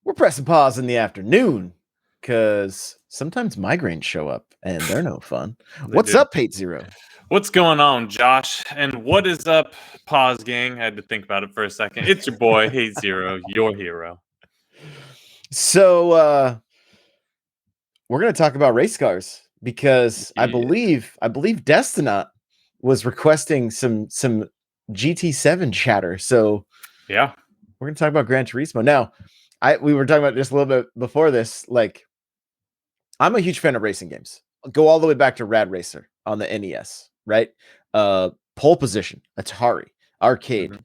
We're pressing pause in the afternoon because sometimes migraines show up and they're no fun. What's up, Pate Zero? What's going on, Josh? And what is up, Pause Gang? I had to think about it for a second. It's your boy, Hey Zero, your hero. So we're gonna talk about race cars because I believe Destinot was requesting some GT7 chatter. So yeah, we're gonna talk about Gran Turismo. Now, we were talking about just a little bit before this. Like, I'm a huge fan of racing games. I'll go all the way back to Rad Racer on the NES, right? Pole Position, Atari, arcade.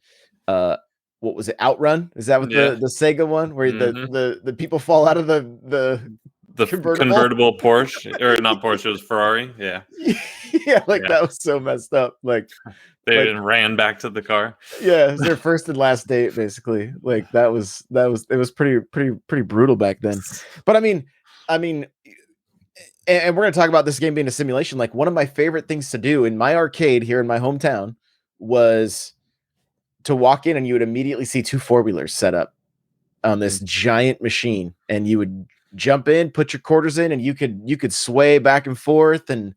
What was it? Outrun? Is that what the Sega one where the people fall out of the convertible Porsche, or not Porsche, it was Ferrari. Yeah. Yeah, that was so messed up. Like they ran back to the car. Yeah, it was their first and last date, basically. Like it was pretty brutal back then. But I mean, and we're gonna talk about this game being a simulation. Like, one of my favorite things to do in my arcade here in my hometown was to walk in and you would immediately see two four-wheelers set up on this giant machine, and you would jump in, put your quarters in, and you could sway back and forth and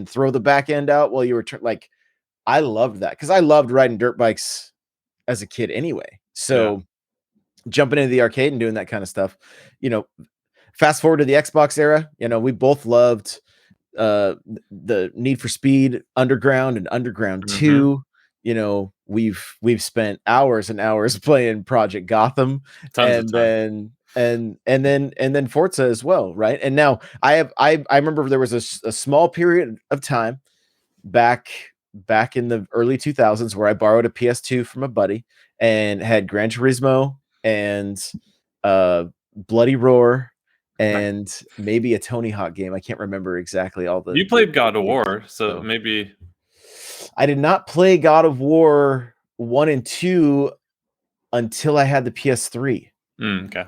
throw the back end out while you were like, I loved that because I loved riding dirt bikes as a kid anyway. So jumping into the arcade and doing that kind of stuff, fast forward to the Xbox era, we both loved the Need for Speed Underground and Underground 2. We've spent hours and hours playing Project Gotham, and then Forza as well, right? And now I remember there was a small period of time back in the early 2000s where I borrowed a PS2 from a buddy and had Gran Turismo and Bloody Roar and maybe a Tony Hawk game. I can't remember exactly all the. You played God of War, so maybe. I did not play God of War 1 and 2 until I had the PS3. Okay.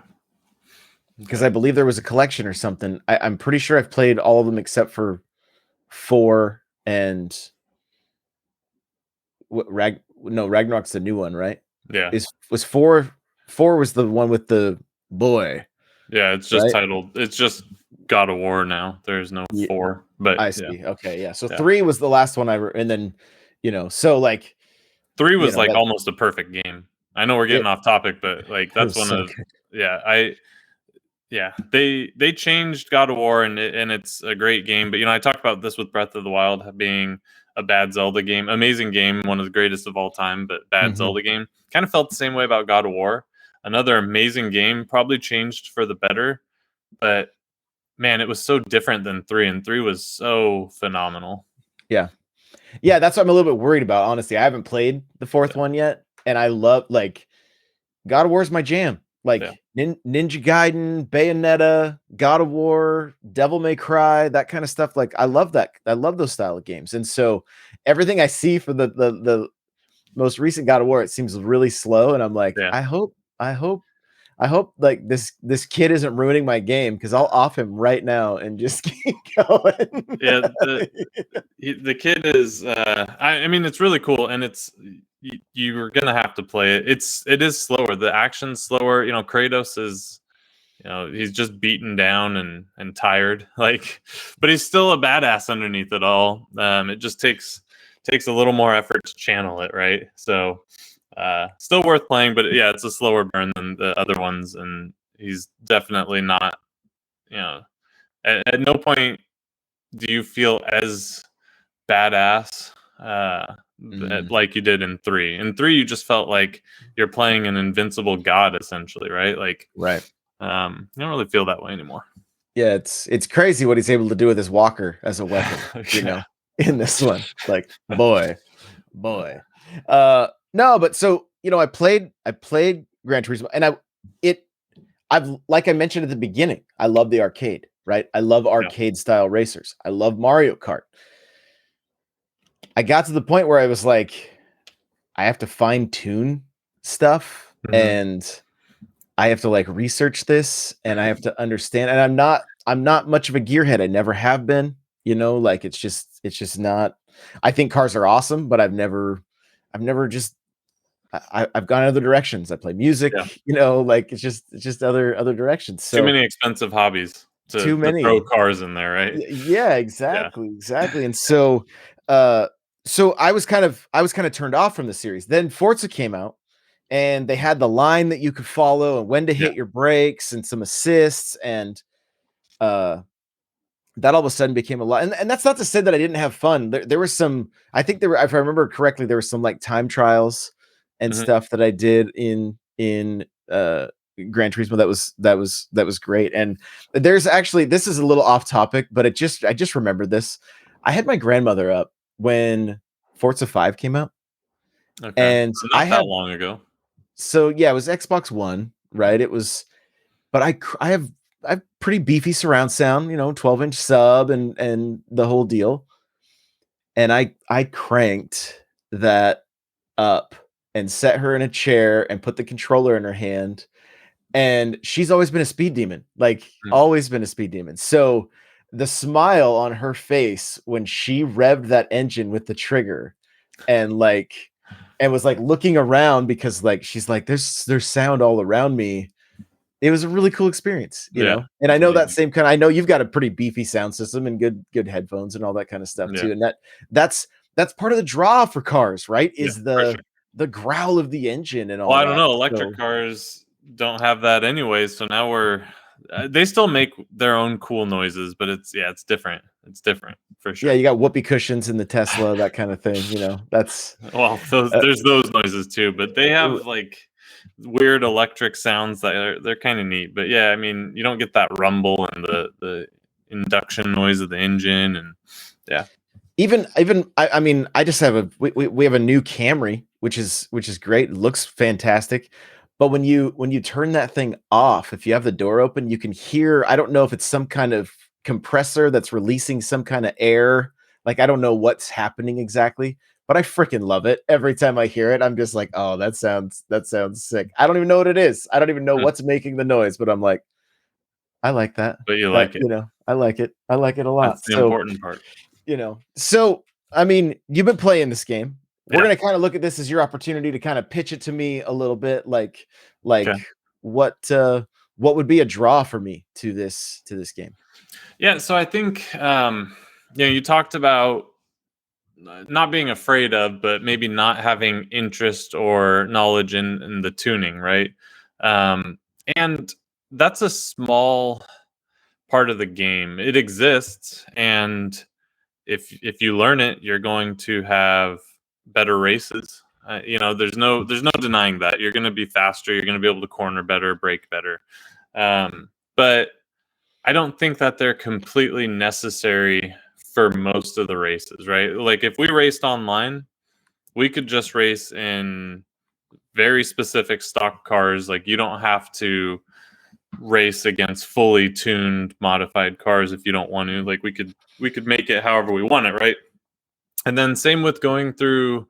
Because I believe there was a collection or something. I'm pretty sure I've played all of them except for 4 and Ragnarok's the new one, right? Yeah. Was 4 was the one with the boy. Yeah, it's just titled. It's just God of War now. There's no 4, but I see. Okay, yeah. So 3 was the last one and then, so like 3 was like almost a perfect game. I know we're getting off topic, but like that's one of they changed God of War and it's a great game. But I talked about this with Breath of the Wild being a bad Zelda game, amazing game, one of the greatest of all time, but bad Zelda game. Kind of felt the same way about God of War. Another amazing game, probably changed for the better, but man, it was so different than 3, and 3 was so phenomenal. Yeah, that's what I'm a little bit worried about. Honestly, I haven't played the 4th one yet, and I love God of War is my jam. Ninja Gaiden, Bayonetta, God of War, Devil May Cry, that kind of stuff. Like, I love that. I love those style of games, and so everything I see for the most recent God of War, it seems really slow, and I'm like, I hope like this kid isn't ruining my game, because I'll off him right now and just keep going. Yeah, the kid is. I mean, it's really cool, and it's you're gonna have to play it. It is slower. The action's slower. Kratos is. He's just beaten down and tired. But he's still a badass underneath it all. It just takes a little more effort to channel it, right? So. Still worth playing, but yeah, it's a slower burn than the other ones, and he's definitely not. At no point do you feel as badass like you did in 3. In 3, you just felt like you're playing an invincible god, essentially, right? Right. You don't really feel that way anymore. Yeah, it's crazy what he's able to do with his walker as a weapon. In this one, like boy. No, but so I played Gran Turismo, and I've like I mentioned at the beginning, I love the arcade, right? I love arcade style racers. I love Mario Kart. I got to the point where I was like, I have to fine tune stuff, and I have to like research this and I have to understand. And I'm not much of a gearhead. I never have been, like it's just not. I think cars are awesome, but I've never just I've gone other directions. I play Yeah. music, like it's just other directions. Too So many expensive hobbies too to throw many. cars in there, right? Yeah, Yeah. exactly. And so I was kind of turned off from the series. Then Forza came out and they had the line that you could follow and when to Yeah. hit your brakes and some assists and uh that all of a sudden became a lot. And that's not to say that I didn't have fun. There was some, I think there were, if I remember correctly, there were some like time trials and Mhm. stuff that I did in Gran Turismo that was great. And there's actually, this is a little off topic, but I just remembered this. I had my grandmother up when Forza 5 came out, Okay. and I Not that had, long ago. so yeah, it was Xbox One, right? It was, but I have pretty beefy surround sound, 12-inch sub and the whole deal. And I cranked that up and set her in a chair and put the controller in her hand. And she's always been a speed demon, like Mm. always been a speed demon. So the smile on her face when she revved that engine with the trigger and was like looking around because like she's like, there's sound all around me. It was a really cool experience, Yeah. and I It's know that amazing. same kind, I know you've got a pretty beefy sound system and good headphones and all that kind of stuff Yeah. too, and that's that's part of the draw for cars, right? Yeah, Is for the sure. the growl of the engine and Well, all I don't that. know, electric So, cars don't have that anyways, so now we're they still make their own cool noises, but it's different. It's different for yeah, sure. you got whoopee cushions in the Tesla, that kind of thing, that's, Well, those uh, there's those noises too, but they r have, like, weird electric sounds that they're kinda neat, but yeah, I mean, you don't get that rumble and the induction noise of the engine and yeah. even I mean, I just have we have a new Camry, which is great. It looks fantastic. But when you turn that thing off, if you have the door open, you can hear, I don't know if it's some kind of compressor that's releasing some kind of air. Like I don't know what's happening exactly, but I freaking love it. Every time I hear it, I'm just like, "Oh, that sounds sick." I don't even know what it is. I don't even know Mhm. what's making the noise, but I'm like, "I like that." But you like it. I like it. I like it a That's lot. the So, important part. so I mean, you've been playing this game. We're Yeah. gonna kind of look at this as your opportunity to kind of pitch it to me a little bit, like Okay. what would be a draw for me to this game. Yeah, so I think, you talked about not being afraid of, but maybe not having interest or knowledge in the tuning, right? And that's a small part of the game. It exists, and if you learn it, you're going to have better races. There's no denying that you're going to be faster. You're going to be able to corner better, brake better. But I don't think that they're completely necessary for most of the races, right? Like if we raced online, we could just race in very specific stock cars. Like you don't have to race against fully tuned modified cars if you don't want to. Like we could make it however we want it, right? And then same with going through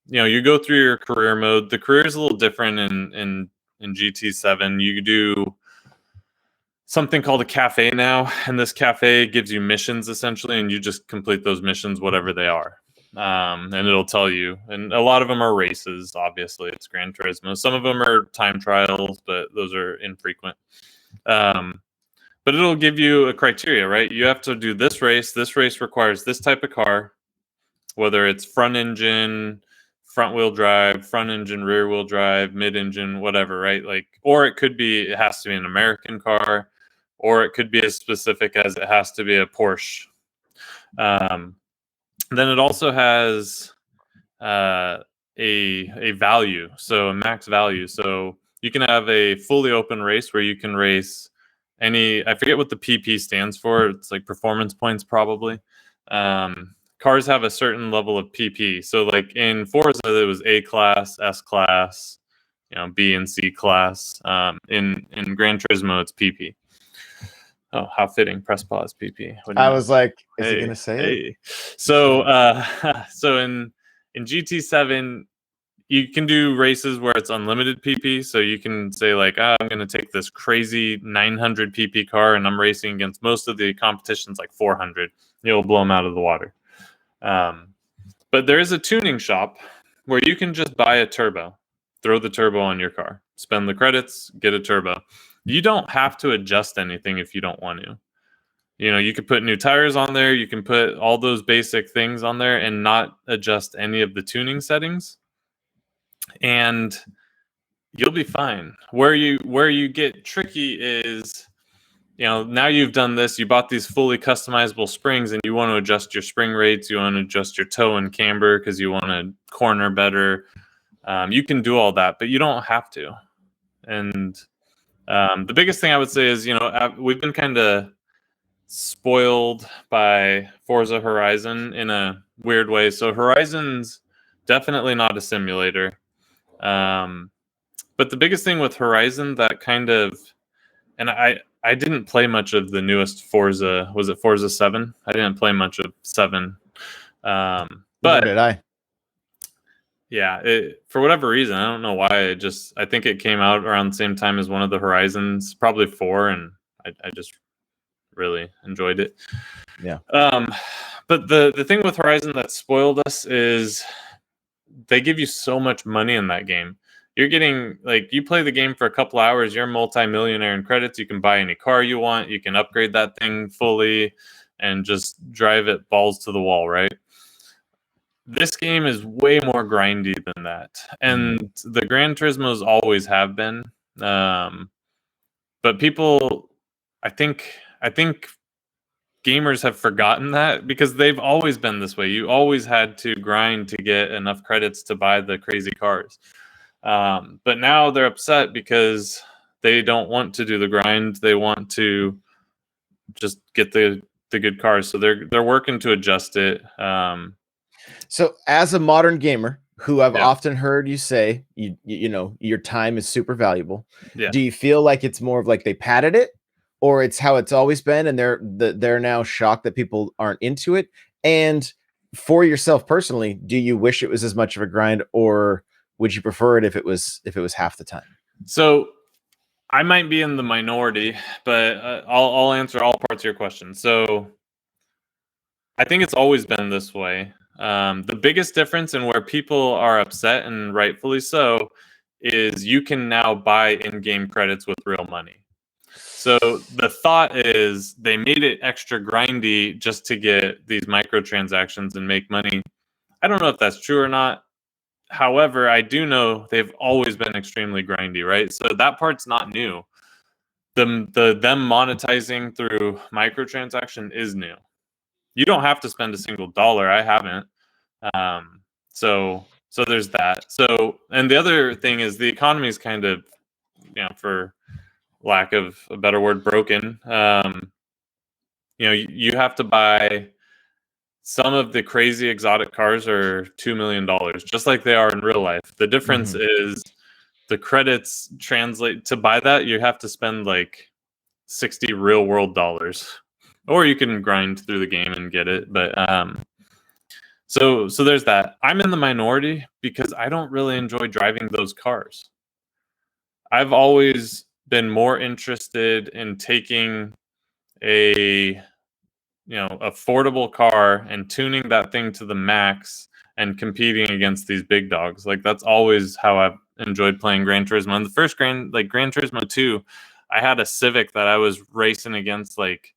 you go through your career mode. The career is a little different in GT7. You do something called a cafe now, and this cafe gives you missions essentially, and you just complete those missions, whatever they are. And it'll tell you. And a lot of them are races. Obviously, it's Gran Turismo. Some of them are time trials, but those are infrequent. Um, but it'll give you a criteria, right? You have to do this race. This race requires this type of car, whether it's front engine, front wheel drive, front engine, rear wheel drive, mid engine, whatever, right? Like, or it has to be an American car, or it could be as specific as it has to be a Porsche. Um, then it also has uh, a value, so a max value. So you can have a fully open race where you can race any. I forget what the PP stands for. It's like performance points, probably. Cars have a certain level of PP. So like in Forza, it was A class, S class, B and C class. In Gran Turismo, it's PP. Oh, how fitting! Press pause, PP. What do you I know? was like, is he Hey, gonna say it? hey. So, so in GT7, you can do races where it's unlimited PP. So you can say like, I'm going to take this crazy 900 PP car and I'm racing against most of the competitions like 400. You'll blow them out of the water. But there is a tuning shop where you can just buy a turbo, throw the turbo on your car, spend the credits, get a turbo. You don't have to adjust anything if you don't want to. You could put new tires on there. You can put all those basic things on there and not adjust any of the tuning settings. And you'll be fine. Where you get tricky is, now you've done this, you bought these fully customizable springs and you want to adjust your spring rates, you want to adjust your toe and camber because you want to corner better. You can do all that, but you don't have to. And the biggest thing I would say is, we've been kind of spoiled by Forza Horizon in a weird way. So Horizon's definitely not a simulator. But the biggest thing with Horizon that kind of, and I didn't play much of the newest Forza. Was it Forza 7? I didn't play much of 7. Nor But did I. yeah, for whatever reason, I don't know why. I think it came out around the same time as one of the Horizons, probably 4, and I just really enjoyed it. Yeah. But the thing with Horizon that spoiled us is they give you so much money in that game. You're getting, like, you play the game for a couple hours, you're a multi-millionaire in credits. You can buy any car you want. You can upgrade that thing fully and just drive it balls to the wall, right? This game is way more grindy than that. And the Gran Turismos always have been. But people, I think gamers have forgotten that because they've always been this way. You always had to grind to get enough credits to buy the crazy cars. But now they're upset because they don't want to do the grind. They want to just get the good cars. So they're working to adjust it. So as a modern gamer who I've Yeah. often heard you say, your time is super valuable. Yeah. Do you feel like it's more of like they padded it, or it's how it's always been and they're now shocked that people aren't into it? And for yourself personally, do you wish it was as much of a grind, or would you prefer it if it was half the time? So I might be in the minority, but I'll answer all parts of your question. So I think it's always been this way. The biggest difference in where people are upset, and rightfully so, is you can now buy in-game credits with real money. So the thought is they made it extra grindy just to get these microtransactions and make money. I don't know if that's true or not. However, I do know they've always been extremely grindy, right? So that part's not new. Them monetizing through microtransaction is new. You don't have to spend a single dollar. I haven't. So there's that. So, and the other thing is the economy is kind of, for lack of a better word, broken. You have to buy some of the crazy exotic cars are $2 million, just like they are in real life. The difference is the credits translate to buy that. You have to spend like 60 real world dollars, or you can grind through the game and get it. But so there's that. I'm in the minority because I don't really enjoy driving those cars. I've always been more interested in taking a affordable car and tuning that thing to the max and competing against these big dogs. Like, that's always how I've enjoyed playing Gran Turismo. And the first Gran Turismo 2, I had a Civic that I was racing against like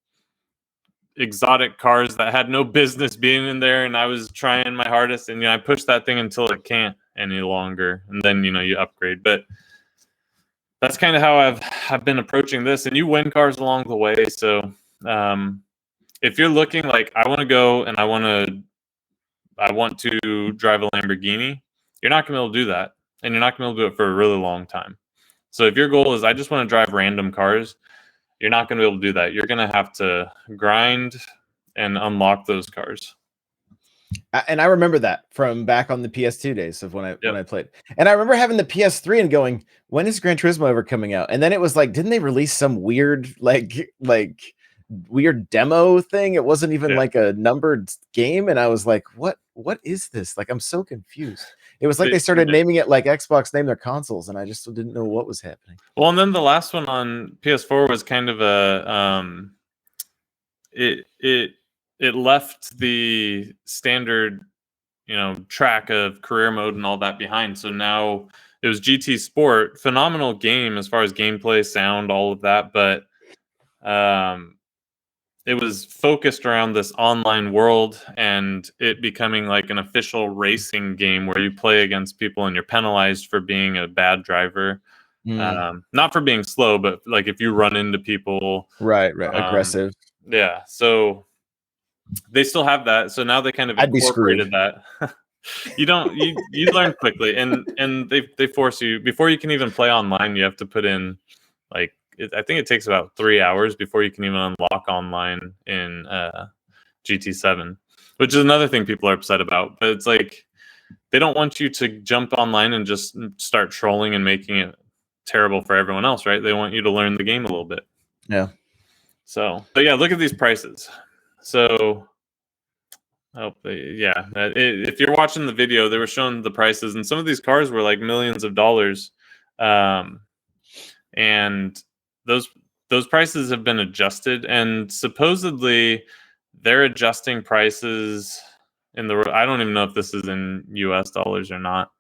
exotic cars that had no business being in there, and I was trying my hardest, and I pushed that thing until it can't any longer, and then you upgrade. But that's kind of how I've been approaching this, and you win cars along the way. So if you're looking like, I want to go and I want to drive a Lamborghini, you're not going to be able to do that, and you're not going to be able to do it for a really long time. So if your goal is I just want to drive random cars, you're not going to be able to do that. You're going to have to grind and unlock those cars. And I remember that from back on the PS2 days of when I played. And I remember having the PS3 and going, when is Gran Turismo ever coming out? And then it was like, didn't they release some weird weird demo thing? It wasn't even like a numbered game, and I was like, what is this? Like, I'm so confused. It was like they started did. naming it like Xbox named their consoles, and I just didn't know what was happening. Well, and then the last one on PS4 was kind of a it left the standard, track of career mode and all that behind. So now it was GT Sport, phenomenal game as far as gameplay, sound, all of that, but um it was focused around this online world and it becoming like an official racing game where you play against people and you're penalized for being a bad driver. Mm, Not for being slow, but like if you run into people. right, Um, aggressive. yeah. So they still have that. So now they kind of I'd be incorporated screwed. that. You learn quickly, and they force you before you can even play online. You have to put in like I think it takes about 3 hours before you can even unlock online in GT7, which is another thing people are upset about. But it's like they don't want you to jump online and just start trolling and making it terrible for everyone else, right? They want you to learn the game a little bit. Yeah. So, but yeah, look at these prices. So, yeah, if you're watching the video, they were showing the prices, and some of these cars were like millions of dollars, um, and those those prices have been adjusted, and supposedly they're adjusting prices in the. I don't even know if this is in U.S. dollars or not,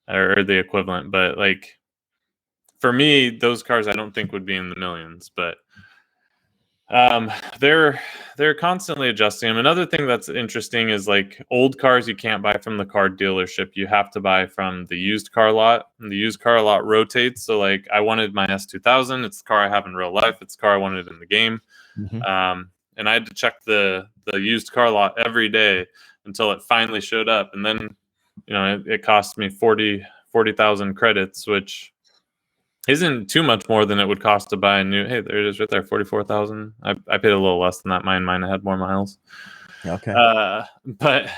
or the equivalent, but like for me, those cars I don't think would be in the millions, but um, they're they're constantly adjusting them. Another thing that's interesting is like old cars you can't buy from the car dealership. You have to buy from the used car lot, and the used car lot rotates. So like I wanted my S2000. It's the car I have in real life. It's the car I wanted in the game. Hmm. And I had to check the used car lot every day until it finally showed up, and then it cost me 40,000 credits, which isn't too much more than it would cost to buy a new. Hey, there it is, right there, 44,000. I paid a little less than that. Mine had more miles. Okay. But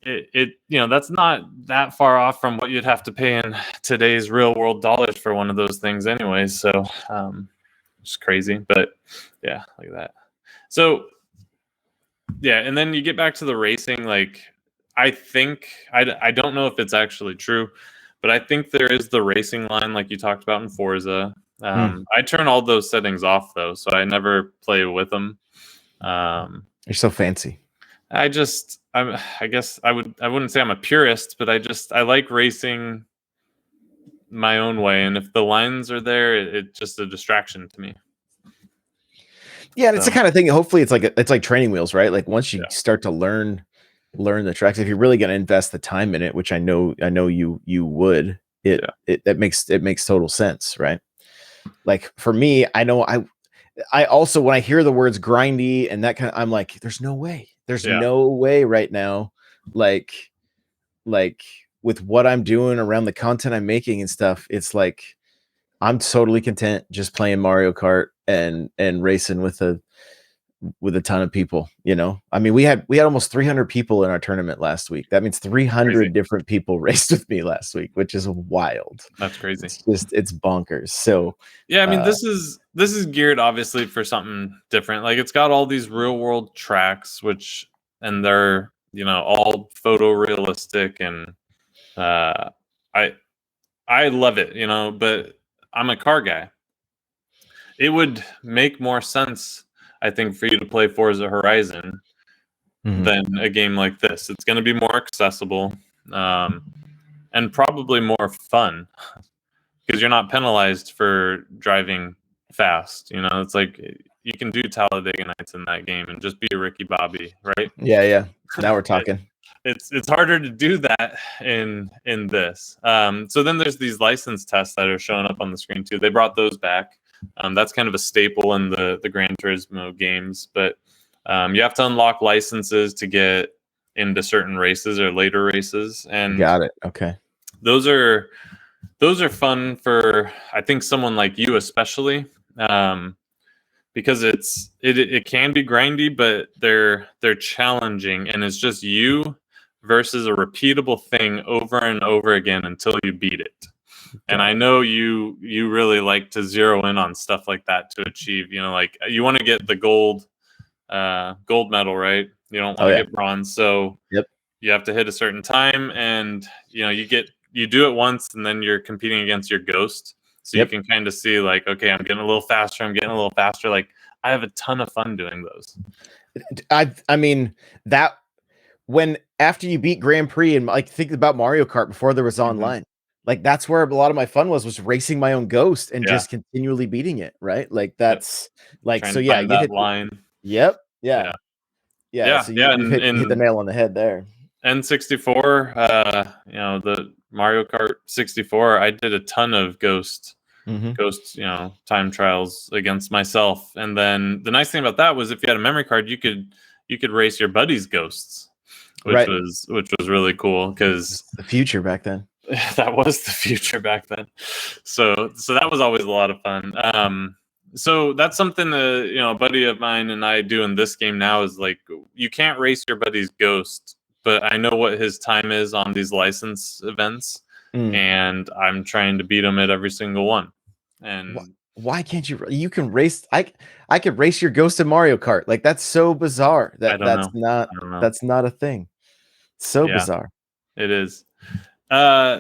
that's not that far off from what you'd have to pay in today's real world dollars for one of those things, anyways. So, it's crazy, but yeah, like that. So yeah, and then you get back to the racing. Like, I think I don't know if it's actually true, but I think there is the racing line like you talked about in Forza. Hmm. I turn all those settings off though, so I never play with them. You're so fancy. I guess I wouldn't say I'm a purist, but I like racing my own way, and if the lines are there, it's just a distraction to me. Yeah, and it's the So kind of thing. Hopefully, it's like training wheels, right? Like once you yeah, start to learn the tracks, if you're really going to invest the time in it, which I know you would, yeah, it makes total sense, right? Like for me, I know I also when I hear the words grindy and that kind of, I'm like, there's yeah. no way right now, like like with what I'm doing around the content I'm making and stuff, it's like I'm totally content just playing Mario Kart and racing with a ton of people. I mean, we had almost 300 people in our tournament last week. That means Crazy. 300 different people raced with me last week, which is wild. That's crazy. It's bonkers. So Yeah, I mean, uh this is geared obviously for something different. Like it's got all these real world tracks, and they're all photorealistic, and uh, I I love it, But I'm a car guy. It would make more sense, I think, for you to play Forza Horizon mhm. than a game like this. It's going to be more accessible, um, and probably more fun because you're not penalized for driving fast. It's like you can do Talladega Nights in that game and just be a Ricky Bobby, right? Yeah. Now we're It, talking. it's harder to do that in this. So then there's these license tests that are showing up on the screen too. They brought those back. That's kind of a staple in the Gran Turismo games, but you have to unlock licenses to get into certain races or later races, and Got it. Okay. those are those are fun for I think someone like you especially, because it can be grindy, but they're challenging, and it's just you versus a repeatable thing over and over again until you beat it. And Got I it. know you really like to zero in on stuff like that to achieve, like you want to get the gold medal, right? You don't want Oh to yeah. get bronze. So Yep. you have to hit a certain time, and you do it once, and then you're competing against your ghost, so you Yep. can kind of see like, okay, I'm getting a little faster, I'm getting a little faster. Like, I have a ton of fun doing those. I mean that when after you beat Grand Prix and like think about Mario Kart before there was Mhm. online, like that's where a lot of my fun was racing my own ghost and Yeah. just continually beating it, right? Like Yep. that's like Trying so to yeah, find you that hit line. yep, yeah. Yeah. Yeah, Yeah. so Yeah. you've hit the nail on the head there. N64, the Mario Kart 64, I did a ton of Mhm. ghost, time trials against myself. And then the nice thing about that was if you had a memory card, you could race your buddies' ghosts, which Right. was really cool because It's the future back then. that was the future back then. So that was always a lot of fun. So that's something that a buddy of mine and I do in this game now is like, you can't race your buddy's ghost, but I know what his time is on these license events, Mm. and I'm trying to beat him at every single one. Wh- And Why can't you can race I could race your ghost in Mario Kart. Like that's so bizarre I that don't know. I don't know. that's not a thing. So Yeah, bizarre. it is. Uh,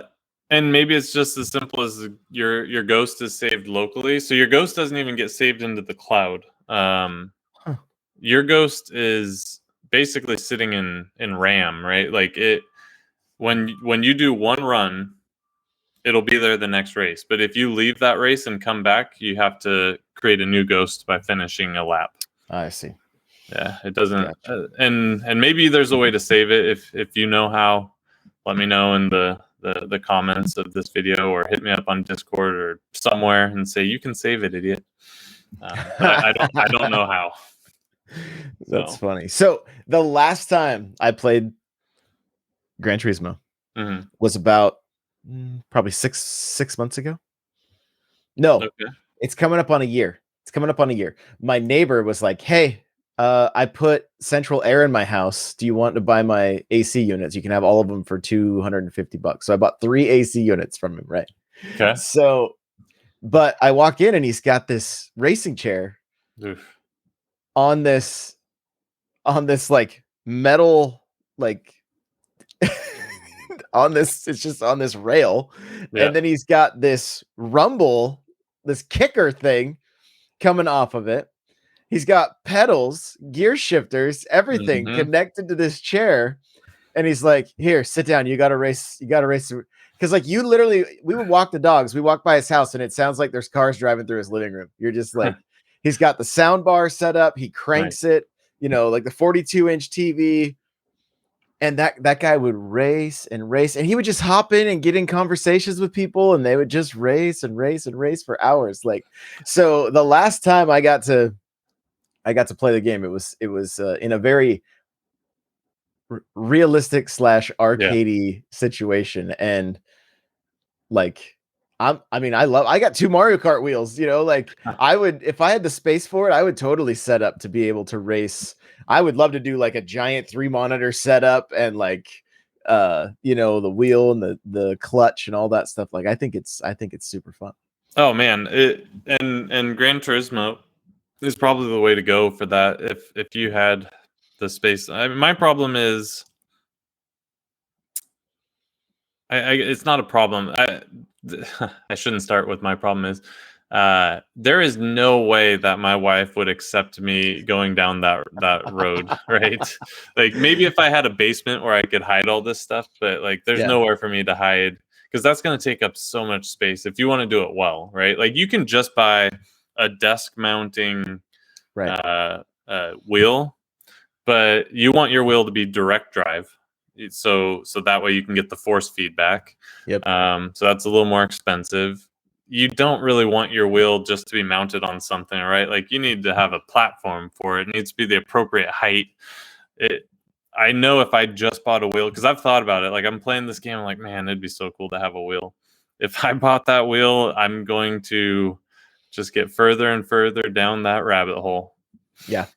and maybe it's just as simple as your ghost is saved locally, so your ghost doesn't even get saved into the cloud. Huh. Your ghost is basically sitting in RAM, right? Like it when you do one run, it'll be there the next race. But if you leave that race and come back, you have to create a new ghost by finishing a lap. I see. Yeah, it doesn't. Gotcha. And maybe there's a way to save it if you know how. Let me know in the comments of this video, or hit me up on Discord or somewhere and say you can save it, idiot. But I don't know how. That's So funny. So the last time I played Gran Turismo mhm. was about probably six months ago. No, Okay. it's coming up on a year. It's coming up on a year. My neighbor was like, "Hey, I put central air in my house. Do you want to buy my AC units? You can have all of them for $250." So I bought 3 AC units from him, right? Okay. So, but I walk in and he's got this racing chair Oof. on this like metal like on this it's just on this rail, Yeah. and then he's got this rumble, this kicker thing coming off of it. He's got pedals, gear shifters, everything Hmm. connected to this chair. And he's like, "Here, sit down. You got to race. You got to race." Because, like, you literally, we would walk the dogs. We walk by his house, and it sounds like there's cars driving through his living room. You're just like, he's got the sound bar set up. He Nice. cranks it, like the 42-inch TV. And that guy would race and race, and he would just hop in and get in conversations with people, and they would just race and race and race for hours. Like, so the last time I got to play the game, it was in a very realistic slash Yeah. arcadey situation, and like I got 2 Mario Kart wheels, like I would, if I had the space for it, I would totally set up to be able to race. I would love to do like a giant 3 monitor setup and like the wheel and the clutch and all that stuff. Like I think it's super fun. Oh man, and Gran Turismo is probably the way to go for that. If you had the space, my problem is, it's not a problem. I shouldn't start with my problem is. There is no way that my wife would accept me going down that road, right? Like maybe if I had a basement where I could hide all this stuff, but like there's Yeah, nowhere for me to hide because that's going to take up so much space if you want to do it well, right? Like you can just buy a desk mounting right. wheel, but you want your wheel to be direct drive, so that way you can get the force feedback. Yep. So that's a little more expensive. You don't really want your wheel just to be mounted on something, right? Like you need to have a platform for it. It needs to be the appropriate height. It. I know if I just bought a wheel, because I've thought about it. Like I'm playing this game, I'm like, man, it'd be so cool to have a wheel. If I bought that wheel, I'm going to just get further and further down that rabbit hole. Yeah.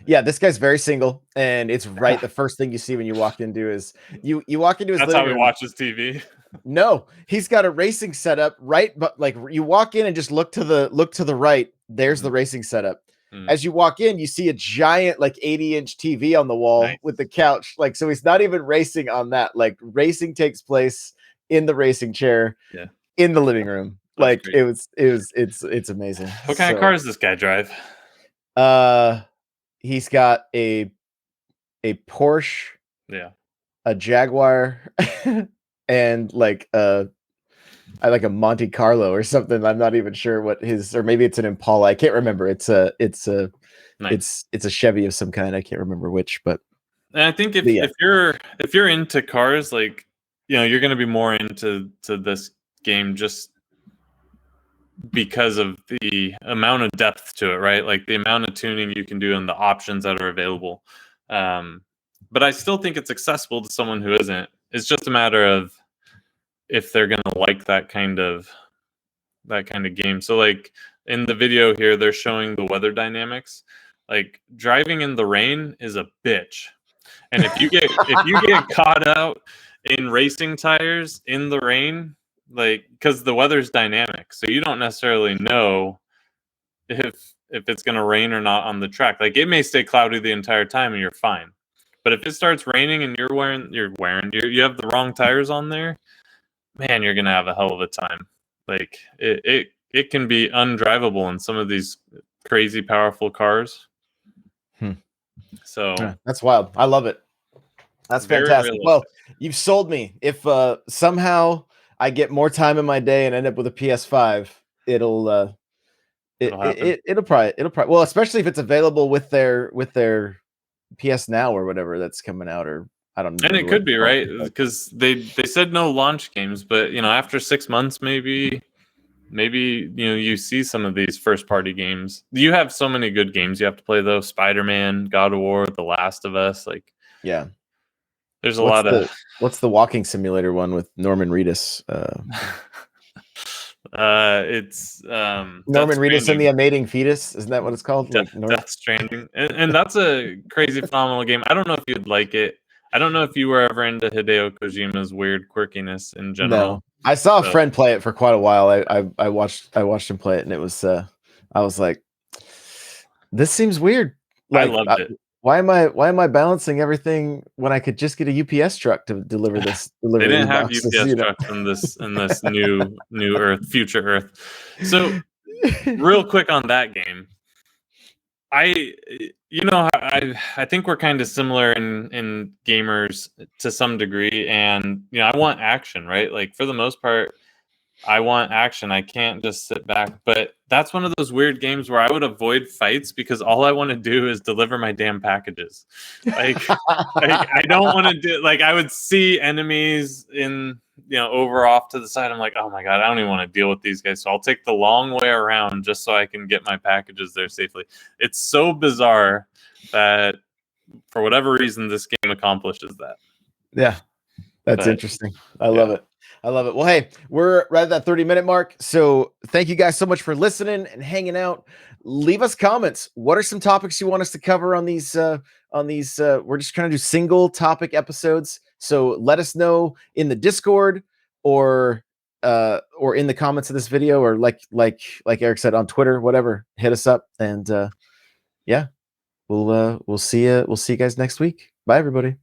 Yeah, this guy's very single, and it's right the first thing you see when you walk into his you walk into his That's living how he room. watches TV. No, he's got a racing setup, right? But like you walk in and just look to the right. There's the Mhm. racing setup. Mm. As you walk in, you see a giant like 80-inch TV on the wall Nice. with the couch. Like, so he's not even racing on that. Like, racing takes place in the racing chair Yeah, in the living room. that's Like, great. it's amazing. What kind of car does this guy drive? Uh, he's got a Porsche, Yeah. a Jaguar, and like I like a Monte Carlo or something. I'm not even sure what his, or maybe it's an Impala. I can't remember. Nice. It's a Chevy of some kind. I can't remember which, but And I think yeah, if you're into cars, like, you know, you're going to be more into this game just because of the amount of depth to it, right? Like the amount of tuning you can do and the options that are available. But I still think it's accessible to someone who isn't. It's just a matter of if they're going to like that kind of game. So like in the video here, they're showing the weather dynamics. Like driving in the rain is a bitch. And if you get caught out in racing tires in the rain, like because the weather's dynamic, so you don't necessarily know if it's going to rain or not on the track. Like it may stay cloudy the entire time and you're fine. But if it starts raining and you have the wrong tires on there, man, you're gonna have a hell of a time. Like it can be undrivable in some of these crazy powerful cars. Hmm. So Yeah, that's wild. I love it. That's very fantastic. Well, realistic. you've sold me. If somehow I get more time in my day and end up with a PS5, it'll It'll happen. it'll probably, well, especially if it's available with their PS Now or whatever that's coming out, or I don't And it remember what could it's be called. right But because they said no launch games, but you know after 6 months maybe you know you see some of these first party games. You have so many good games you have to play though. Spider-Man, God of War, The Last of Us. Like yeah, there's a what's lot of the walking simulator one with Norman Reedus? it's Death Norman Reedus and Stranding. the Mating Fetus, isn't that what it's called? Like Death Stranding, and that's a crazy phenomenal game. I don't know if you'd like it. I don't know if you were ever into Hideo Kojima's weird quirkiness in No, general. I saw a So friend play it for quite a while. I watched him play it, and it was I was like, this seems weird. I Like, loved it. why am I balancing everything when I could just get a UPS truck to They deliver these didn't have boxes? UPS You know. trucks in this new Earth, future Earth. So real quick on that game, I you know I think we're kind of similar in gamers to some degree, and you know I want action, right? Like for the most part, I want action. I can't just sit back. But that's one of those weird games where I would avoid fights because all I want to do is deliver my damn packages. Like, like I don't want to do like I would see enemies in over off to the side. I'm like, oh my god, I don't even want to deal with these guys. So I'll take the long way around just so I can get my packages there safely. It's so bizarre that for whatever reason this game accomplishes that. Yeah, that's But interesting. I love yeah. it. I love it. Well, hey, we're right at that 30-minute mark. So thank you guys so much for listening and hanging out. Leave us comments. What are some topics you want us to cover on these we're just trying to do single topic episodes. So let us know in the Discord or in the comments of this video, or like Eric said on Twitter, whatever. Hit us up, and yeah, we'll see you guys next week. Bye everybody.